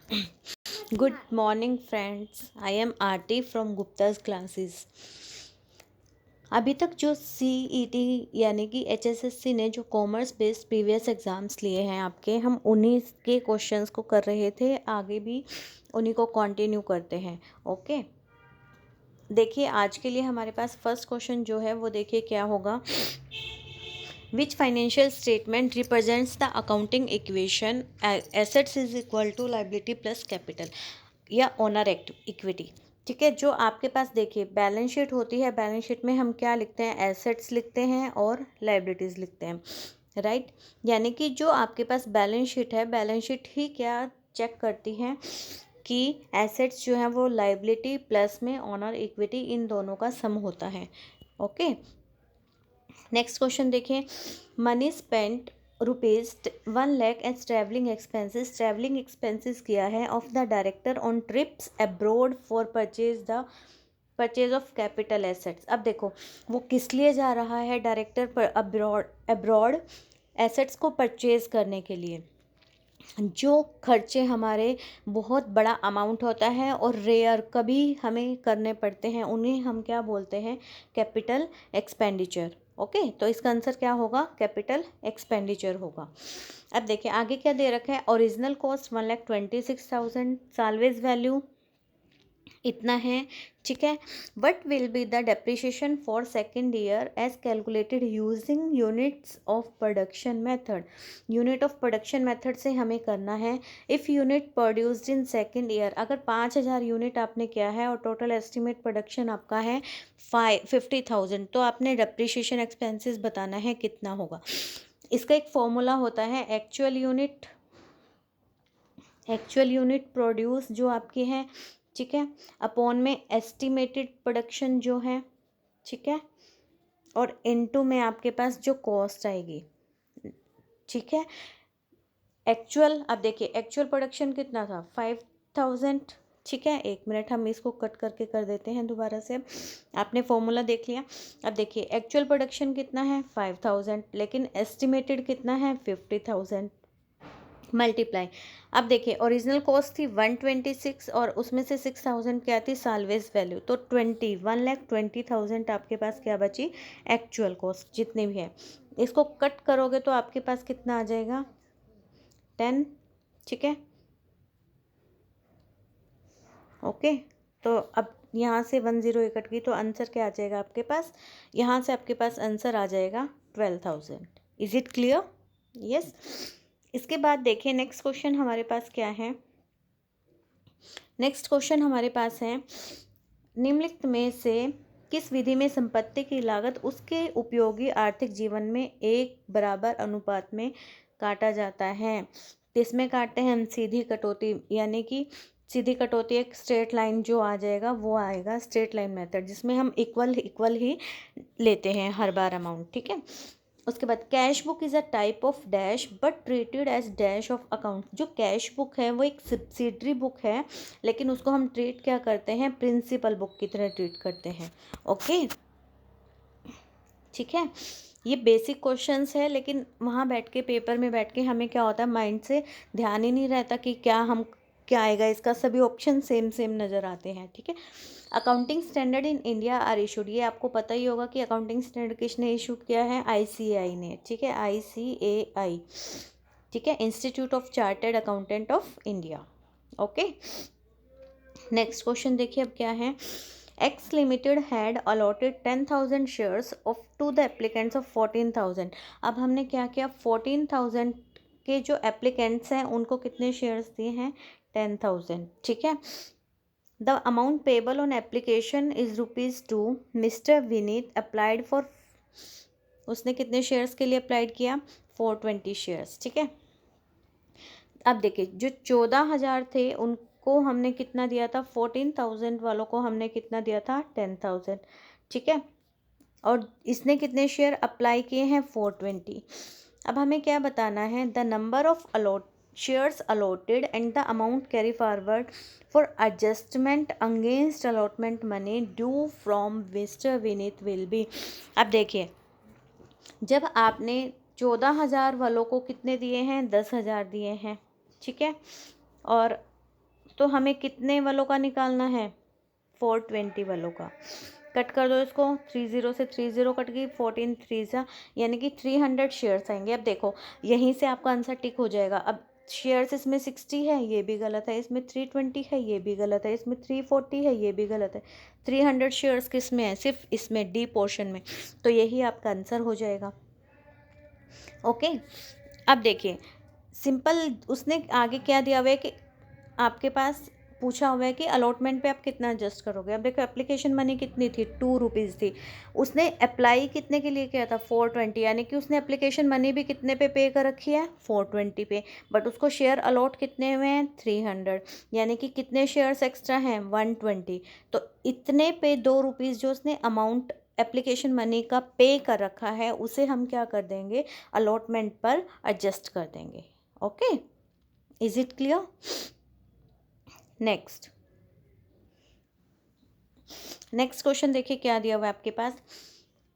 Good morning friends, I am Aarti from Gupta's classes। अभी तक जो CET यानी कि HSSC ने जो कॉमर्स बेस्ड प्रीवियस एग्ज़ाम्स लिए हैं आपके, हम उन्हीं के क्वेश्चंस को कर रहे थे। आगे भी उन्हीं को कंटिन्यू करते हैं। ओके, देखिए आज के लिए हमारे पास फर्स्ट क्वेश्चन जो है वो देखिए क्या होगा। Which financial statement represents the accounting equation assets is equal to liability plus capital या ओनर इक्विटी। ठीक है, जो आपके पास देखिए बैलेंस शीट होती है, बैलेंस शीट में हम क्या लिखते हैं, एसेट्स लिखते हैं और लाइबिलिटीज़ लिखते हैं, राइट। यानी कि जो आपके पास बैलेंस शीट है, बैलेंस शीट ही क्या चेक करती है कि एसेट्स जो हैं वो लाइबिलिटी प्लस में ऑनर इक्विटी इन दोनों का सम होता है। ओके, नेक्स्ट क्वेश्चन देखिए। Money spent ₹1,00,000 as travelling expenses किया है of the director on trips abroad for purchase of capital assets. अब देखो वो किस लिए जा रहा है डायरेक्टर पर अब्रॉड एसेट्स को परचेज करने के लिए। जो खर्चे हमारे बहुत बड़ा अमाउंट होता है और रेयर कभी हमें करने पड़ते हैं, उन्हें हम क्या बोलते हैं, कैपिटल एक्सपेंडिचर। ओके, तो इसका आंसर क्या होगा, कैपिटल एक्सपेंडिचर होगा। अब देखिए आगे क्या दे रखा है। ओरिजिनल कॉस्ट 1,26,000, साल्वेज वैल्यू इतना है, ठीक है। What will be the depreciation for second year as calculated using units of production method. Unit of production method से हमें करना है। If unit produced in second year, अगर 5,000 यूनिट आपने किया है और टोटल एस्टिमेट प्रोडक्शन आपका है 50,000, तो आपने डेप्रिसिएशन एक्सपेंसेस बताना है कितना होगा। इसका एक फॉर्मूला होता है, एक्चुअल यूनिट प्रोड्यूस जो आपकी है, ठीक है, अपॉन में एस्टिमेटेड प्रोडक्शन जो है, ठीक है, और इनटू में आपके पास जो कॉस्ट आएगी, ठीक है। एक्चुअल, अब देखिए एक्चुअल प्रोडक्शन कितना था, 5,000, ठीक है। एक मिनट, हम इसको कट करके कर देते हैं दोबारा से। आपने फॉर्मूला देख लिया। अब देखिए एक्चुअल प्रोडक्शन कितना है 5,000, लेकिन एस्टिमेटेड कितना है 50,000 मल्टीप्लाई। अब देखिए ओरिजिनल कॉस्ट थी 126 और उसमें से 6,000 क्या थी, साल्वेज वैल्यू, तो 1,20,000 आपके पास क्या बची, एक्चुअल कॉस्ट जितने भी है। इसको कट करोगे तो आपके पास कितना आ जाएगा, 10, ठीक है। ओके, तो अब यहाँ से 10 कट गई तो आंसर क्या आ जाएगा आपके पास, यहाँ से आपके पास आंसर आ जाएगा 12,000। Is it clear? यस। इसके बाद देखिए नेक्स्ट क्वेश्चन हमारे पास क्या है। नेक्स्ट क्वेश्चन हमारे पास है, निम्नलिखित में से किस विधि में संपत्ति की लागत उसके उपयोगी आर्थिक जीवन में एक बराबर अनुपात में काटा जाता है। किसमें काटते हैं हम, सीधी कटौती, यानी कि सीधी कटौती एक स्ट्रेट लाइन जो आ जाएगा वो आएगा स्ट्रेट लाइन मेथड, जिसमें हम इक्वल ही लेते हैं हर बार अमाउंट, ठीक है। उसके बाद cash book is a type of dash but treated as dash of account. जो कैश बुक है वो एक सब्सिडरी बुक है, लेकिन उसको हम ट्रीट क्या करते हैं, प्रिंसिपल बुक की तरह ट्रीट करते हैं। ओके, ठीक है। ये बेसिक क्वेश्चंस है, लेकिन वहाँ बैठ के पेपर में बैठ के हमें क्या होता है, माइंड से ध्यान ही नहीं रहता कि क्या आएगा इसका, सभी ऑप्शन सेम सेम नज़र आते हैं, ठीक है। Accounting standard in India are issued, ये आपको पता ही होगा कि अकाउंटिंग स्टैंडर्ड किसने इशू किया है, ICAI ने, ठीक है, ICAI, ठीक है, institute of chartered accountant of India. Okay, next question देखिए अब क्या है। X limited had allotted 10,000 shares of to the applicants of 14,000। अब हमने क्या किया, 14,000 के जो एप्लीकेंट्स हैं उनको कितने शेयर्स दिए हैं, 10,000, ठीक है। The amount payable on application is ₹2। Mister Vineet applied for, उसने कितने शेयर्स के लिए अप्लाइड किया, 420 शेयर्स, ठीक है। अब देखिए जो 14,000 थे उनको हमने कितना दिया था, 14,000 वालों को हमने कितना दिया था, 10,000, ठीक है। और इसने कितने शेयर अप्लाई किए हैं, 420। अब हमें क्या बताना है, the number of shares allotted and the amount carry forward for adjustment against allotment money due from mister Vineet will be. अब देखिए जब आपने 14,000 वालों को कितने दिए हैं, 10,000 दिए हैं, ठीक है। और तो हमें कितने वालों का निकालना है, 420 वालों का। कट कर दो इसको, 30 से 30 कट गई, 14 3 यानी कि 300 शेयर्स आएंगे। अब देखो यहीं से आपका आंसर टिक हो जाएगा। अब शेयर्स इसमें 60 है, ये भी गलत है, इसमें 320 है, ये भी गलत है, इसमें 340 है, ये भी गलत है। 300 शेयर्स किस में है, सिर्फ इसमें डी पोर्शन में, तो यही आपका आंसर हो जाएगा। ओके, अब देखिए सिंपल, उसने आगे क्या दिया हुआ है कि आपके पास पूछा हुआ है कि अलॉटमेंट पे आप कितना एडजस्ट करोगे। अब देखो एप्लीकेशन मनी कितनी थी, 2 रुपीज़ थी। उसने अप्लाई कितने के लिए किया था, 420, यानी कि उसने एप्लीकेशन मनी भी कितने पे कर रखी है, 420 पे। बट उसको शेयर अलॉट कितने हुए हैं, 300, यानी कि कितने शेयर्स एक्स्ट्रा हैं, 120। तो इतने पे 2 रुपीज़ जो उसने अमाउंट एप्लीकेशन मनी का पे कर रखा है, उसे हम क्या कर देंगे, अलॉटमेंट पर एडजस्ट कर देंगे। Okay, is it clear? Next question देखिए क्या दिया हुआ है आपके पास।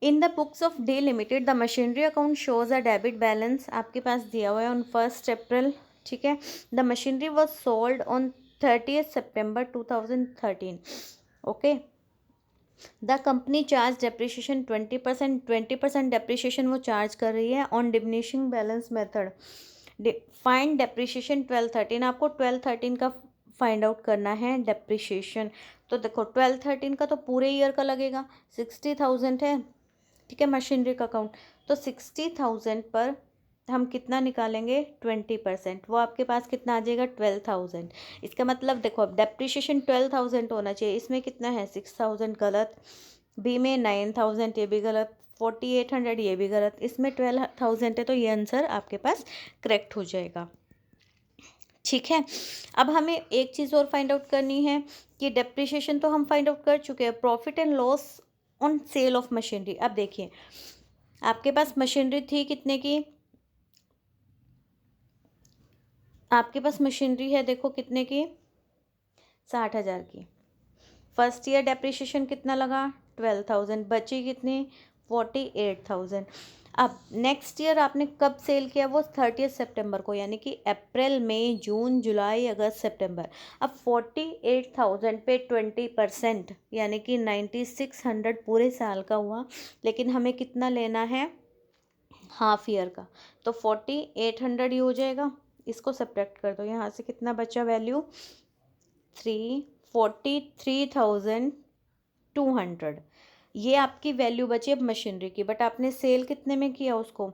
In the books of Day Limited the machinery account shows a debit balance, आपके पास दिया हुआ है ऑन 1 अप्रैल, ठीक है। The machinery was sold on 30 September 2013। Okay, the company charge depreciation 20% depreciation वो चार्ज कर रही है on diminishing balance method. Find depreciation 1213, आपको 1213 का फाइंड आउट करना है डेप्रिशिएशन। तो देखो 1213 का तो पूरे ईयर का लगेगा, 60,000 है, ठीक है, मशीनरी का अकाउंट। तो 60,000 पर हम कितना निकालेंगे, 20%, वो आपके पास कितना आ जाएगा, 12,000। इसका मतलब देखो अब डेप्रिशिएशन 12,000 होना चाहिए, इसमें कितना है, 6,000, गलत। बी में 9,000, ये भी गलत। 4,800, ये भी गलत। इसमें 12,000 है, तो ये आंसर आपके पास करेक्ट हो जाएगा, ठीक है। अब हमें एक चीज़ और फाइंड आउट करनी है कि डेप्रिशिएशन तो हम फाइंड आउट कर चुके हैं, profit and loss on sale of machinery. अब देखिए आपके पास मशीनरी थी कितने की, आपके पास मशीनरी है देखो कितने की, 60,000 की। फर्स्ट ईयर डेप्रिशिएशन कितना लगा, 12,000, बची कितनी, 48,000। अब नेक्स्ट ईयर आपने कब सेल किया, वो 30 सितंबर को, यानी कि अप्रैल मई जून जुलाई अगस्त सितंबर। अब 48,000 पे 20%, यानी कि 9,600 पूरे साल का हुआ, लेकिन हमें कितना लेना है, हाफ ईयर का। तो 4,800 ही हो जाएगा, इसको सब्ट्रैक्ट कर दो, यहाँ से कितना बचा वैल्यू, 43,200। ये आपकी वैल्यू बची अब मशीनरी की, बट आपने सेल कितने में किया उसको,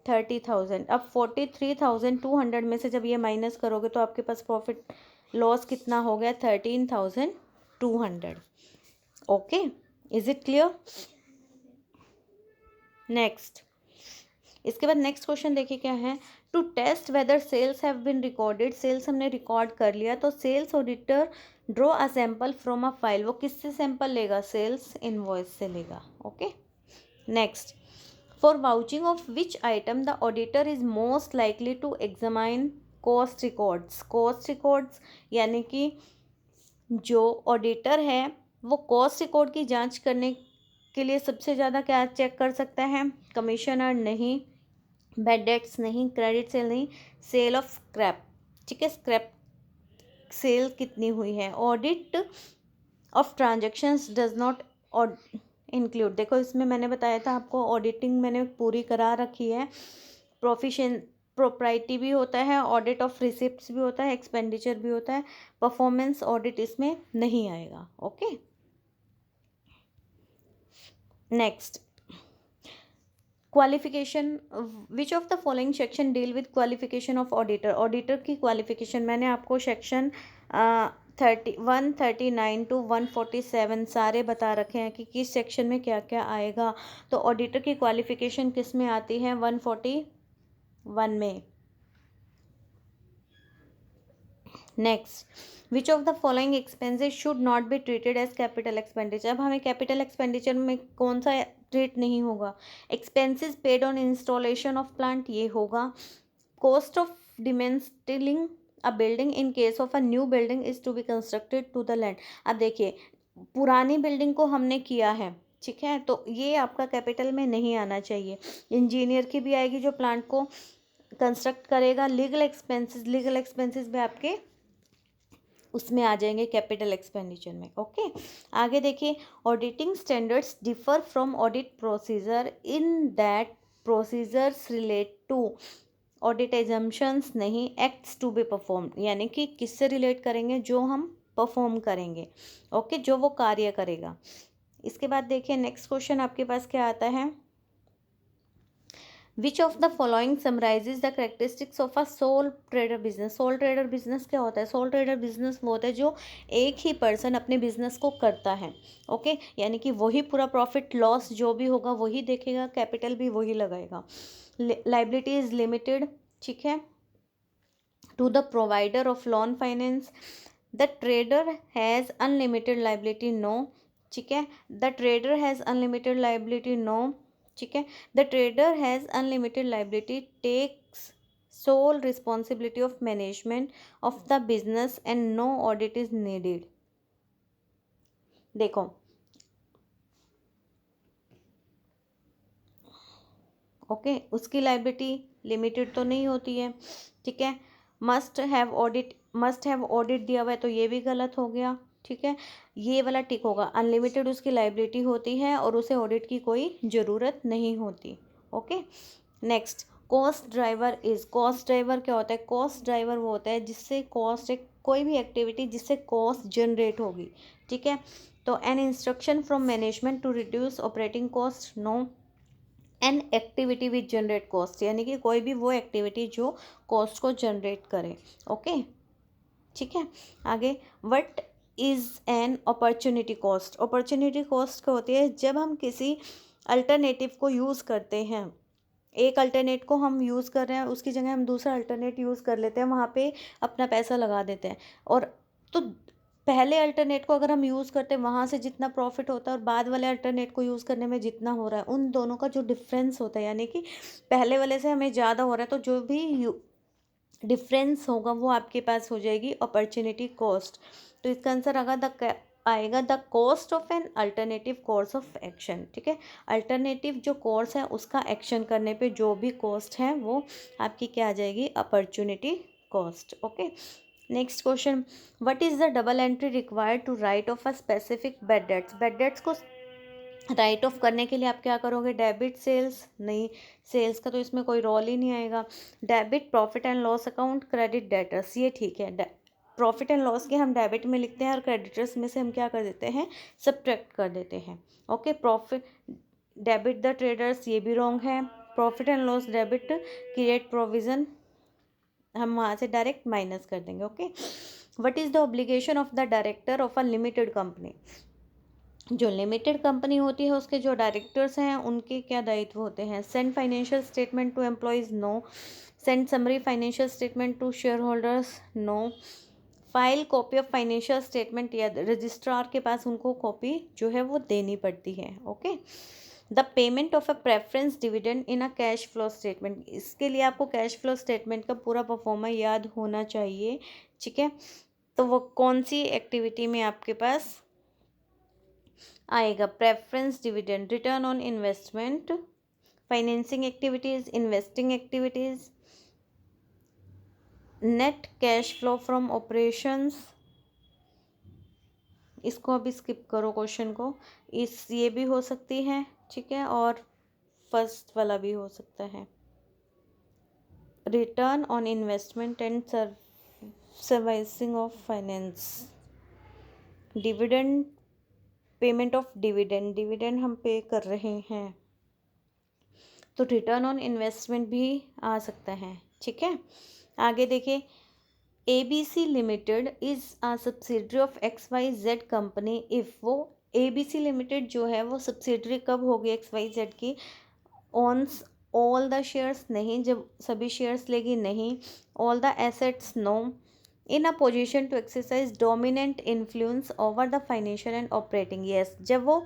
30,000। अब 43,200 में से जब ये माइनस करोगे तो आपके पास प्रॉफिट लॉस कितना हो गया, 13,200। Okay, is it clear? Next, इसके बाद नेक्स्ट क्वेश्चन देखिए क्या है। To test whether sales have been recorded, sales हमने रिकॉर्ड कर लिया, तो sales auditor draw a sample from a file, वो किससे सैंपल लेगा, सेल्स इनवॉइस से लेगा। Okay, next, for vouching of which item the auditor is most likely to examine cost records. Cost records यानी कि जो ऑडिटर है वो कॉस्ट रिकॉर्ड की जांच करने के लिए सबसे ज़्यादा क्या चेक कर सकता है, कमीशन अर्न नहीं, बैड डेट्स नहीं, क्रेडिट सेल नहीं, सेल ऑफ स्क्रैप, ठीक है, स्क्रैप सेल कितनी हुई है। Audit of transactions does not include, देखो इसमें मैंने बताया था आपको, ऑडिटिंग मैंने पूरी करा रखी है, प्रोप्राइटी भी होता है, ऑडिट ऑफ रिसिप्ट्स भी होता है, एक्सपेंडिचर भी होता है, परफॉर्मेंस ऑडिट इसमें नहीं आएगा। Okay, next, qualification, which of the following section deal with qualification of auditor. Auditor की क्वालिफिकेशन मैंने आपको सेक्शन 139 to 147 सारे बता रखे हैं कि किस सेक्शन में क्या क्या आएगा। तो ऑडिटर की क्वालिफिकेशन किस में आती है, 141 में। Next, which of the following expenses should not be treated as capital expenditure. अब हमें कैपिटल एक्सपेंडिचर में कौन सा ट्रीट नहीं होगा, expenses paid on installation of plant, ये होगा। Cost of dismantling a building in case of a new building is to be constructed to the land. अब देखिए पुरानी बिल्डिंग को हमने किया है, ठीक है, तो ये आपका कैपिटल में नहीं आना चाहिए। इंजीनियर की भी आएगी जो प्लांट को कंस्ट्रक्ट करेगा। लीगल एक्सपेंसेस भी आपके उसमें आ जाएंगे कैपिटल एक्सपेंडिचर में। ओके, आगे देखिए, auditing standards differ from audit procedure in that procedures relate to audit assumptions नहीं एक्ट्स टू बी परफॉर्म्ड, यानी कि किससे रिलेट करेंगे, जो हम परफॉर्म करेंगे। ओके, जो वो कार्य करेगा। इसके बाद देखिए नेक्स्ट क्वेश्चन आपके पास क्या आता है, विच of the following summarises the characteristics of a soul trader business. Soul trader business क्या होता है? सोल ट्रेडर बिजनेस वो होता है जो एक ही पर्सन अपने बिजनेस को करता है। ओके, यानी कि वही पूरा प्रॉफिट लॉस जो भी होगा वही देखेगा, कैपिटल भी वही लगाएगा। लाइबिलिटी इज लिमिटेड, ठीक है, to the provider of loan finance. The trader has unlimited liability, no, ठीक है। The trader has unlimited liability, no, ठीक है। The trader has unlimited liability, takes sole responsibility of management of the business and no audit is needed. देखो, okay, उसकी liability limited तो नहीं होती है, ठीक है। मस्ट हैव ऑडिट दिया हुआ है तो ये भी गलत हो गया, ठीक है, ये वाला टिक होगा। अनलिमिटेड उसकी लाइबिलिटी होती है और उसे ऑडिट की कोई ज़रूरत नहीं होती। Okay, next, cost driver is, cost driver क्या होता है? कॉस्ट ड्राइवर वो होता है जिससे कॉस्ट, एक कोई भी एक्टिविटी जिससे कॉस्ट जनरेट होगी, ठीक है। तो an instruction from management to reduce operating cost, no. An activity which generate cost, यानी कि कोई भी वो एक्टिविटी जो कॉस्ट को जनरेट करे। ओके, ठीक है। आगे, what is an opportunity cost. Opportunity cost क्या होती है? जब हम किसी अल्टरनेटिव को यूज़ करते हैं, एक अल्टरनेट को हम यूज़ कर रहे हैं, उसकी जगह हम दूसरा अल्टरनेट यूज़ कर लेते हैं, वहाँ पे अपना पैसा लगा देते हैं, और तो पहले अल्टरनेट को अगर हम यूज़ करते हैं वहाँ से जितना प्रॉफिट होता है और बाद वाले अल्टरनेट को यूज़ करने में जितना हो रहा है, उन दोनों का जो डिफरेंस होता है, यानी कि पहले वाले से हमें ज़्यादा हो रहा है, तो जो भी डिफरेंस होगा वो आपके पास हो जाएगी अपॉर्चुनिटी कॉस्ट। तो इसका आंसर आएगा the cost of an alternative course of action, ठीक है। अल्टरनेटिव जो कोर्स है उसका एक्शन करने पे जो भी कॉस्ट है वो आपकी क्या आ जाएगी? Opportunity cost. Okay, next question, what is the double entry required to write off a specific bad debts. Bad debts को राइट ऑफ करने के लिए आप क्या करोगे? डेबिट सेल्स, नहीं, सेल्स का तो इसमें कोई रोल ही नहीं आएगा। Debit profit and loss account, credit debtors, ये ठीक है। प्रॉफिट एंड लॉस के हम डेबिट में लिखते हैं और क्रेडिटर्स में से हम क्या कर देते हैं? सब्ट्रैक्ट कर देते हैं। Okay, profit debit the traders, ये भी रॉन्ग है। Profit and loss debit create provision, हम वहाँ से डायरेक्ट माइनस कर देंगे। Okay, what is the obligation of the director of a limited company. जो लिमिटेड कंपनी होती है उसके जो डायरेक्टर्स हैं उनके क्या दायित्व होते हैं? Send financial statement to employees, no. Send summary financial statement to share holders, no. File copy of financial statement, या रजिस्ट्रार के पास उनको कॉपी जो है वो देनी पड़ती है। Okay, the payment of a preference dividend in a cash flow statement, इसके लिए आपको कैश फ्लो स्टेटमेंट का पूरा परफॉर्मा याद होना चाहिए, ठीक है। तो वो कौन सी एक्टिविटी में आपके पास आएगा? Preference dividend, return on investment, financing activities, investing activities, net cash flow from operations. इसको अभी स्किप करो क्वेश्चन को, ये भी हो सकती है, ठीक है, और फर्स्ट वाला भी हो सकता है। Return on investment and servicing of finance, dividend, payment of dividend, dividend हम पे कर रहे हैं तो रिटर्न ऑन इन्वेस्टमेंट भी आ सकता है, ठीक है। आगे देखिए, ABC limited is a subsidiary of XYZ company if, वो ABC लिमिटेड जो है वो सब्सिडरी कब होगी XYZ की? ओन्स ऑल द शेयर्स, नहीं, जब सभी शेयर्स लेगी, नहीं। All the assets, no. In a position to exercise dominant influence over the financial and operating, yes, जब वो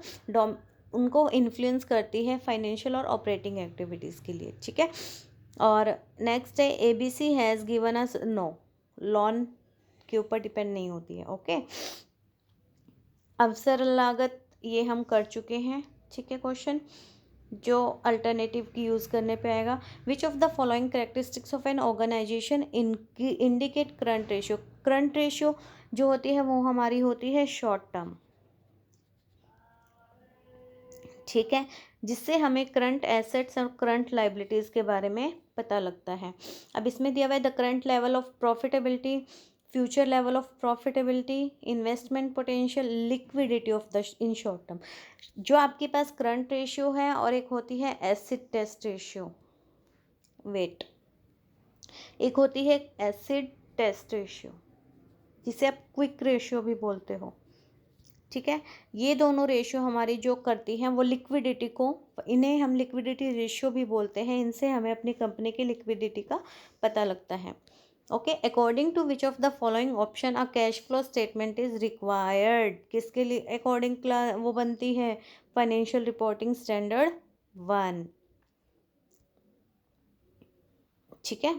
उनको इन्फ्लुएंस करती है फाइनेंशियल और ऑपरेटिंग एक्टिविटीज़ के लिए, ठीक है। और नेक्स्ट है ABC has given us, no, loan के ऊपर डिपेंड नहीं होती है। ओके, अवसर लागत ये हम कर चुके हैं, ठीक है। क्वेश्चन जो अल्टरनेटिव की यूज़ करने पे आएगा, which of the following characteristics of an organisation indicate current ratio. Current ratio जो होती है वो हमारी होती है शॉर्ट टर्म, ठीक है, जिससे हमें करंट एसेट्स और करंट लाइबिलिटीज़ के बारे में पता लगता है। अब इसमें दिया हुआ है the current level of profitability, future level of profitability, investment potential, liquidity of the in short term. जो आपके पास करंट रेशियो है और एक होती है एसिड टेस्ट रेशियो, वेट, एक होती है एसिड टेस्ट रेशियो जिसे आप क्विक रेशियो भी बोलते हो, ठीक है। ये दोनों रेशियो हमारी जो करती हैं वो लिक्विडिटी को, इन्हें हम लिक्विडिटी रेशियो भी बोलते हैं, इनसे हमें अपनी कंपनी की लिक्विडिटी का पता लगता है। Okay, according to which of the following option a cash flow statement is required, किसके लिए अकॉर्डिंग वो बनती है, फाइनेंशियल रिपोर्टिंग स्टैंडर्ड 1, ठीक है।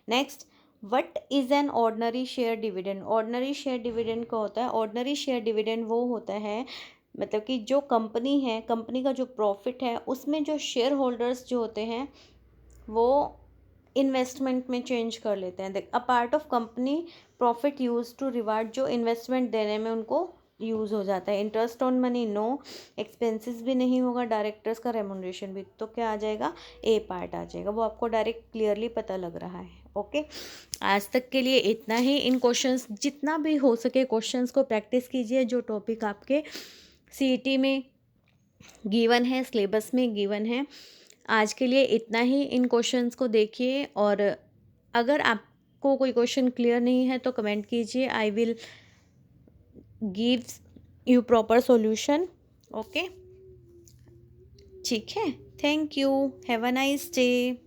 Next, what is an ordinary share dividend. Ordinary share dividend क्या होता है? ऑर्डनरी शेयर डिविडेंड वो होता है, मतलब कि जो कंपनी है, कंपनी का जो प्रॉफिट है उसमें जो शेयर होल्डर्स जो होते हैं वो इन्वेस्टमेंट में चेंज कर लेते हैं। देख, a part of company profit use to reward, जो इन्वेस्टमेंट देने में उनको यूज़ हो जाता है। Interest on money no, expenses भी नहीं होगा, डायरेक्टर्स का रेमुनरेशन भी, तो क्या आ जाएगा, ए पार्ट आ जाएगा। वो आपको डायरेक्ट क्लियरली पता लग रहा है। ओके, आज तक के लिए इतना ही। इन क्वेश्चंस जितना भी हो सके क्वेश्चंस को प्रैक्टिस कीजिए, जो टॉपिक आपके सीईटी में गिवन है, सिलेबस में गिवन है। आज के लिए इतना ही। इन क्वेश्चंस को देखिए, और अगर आपको कोई क्वेश्चन क्लियर नहीं है तो कमेंट कीजिए, I will give you proper solution. Okay, ठीक है, thank you, have a nice day.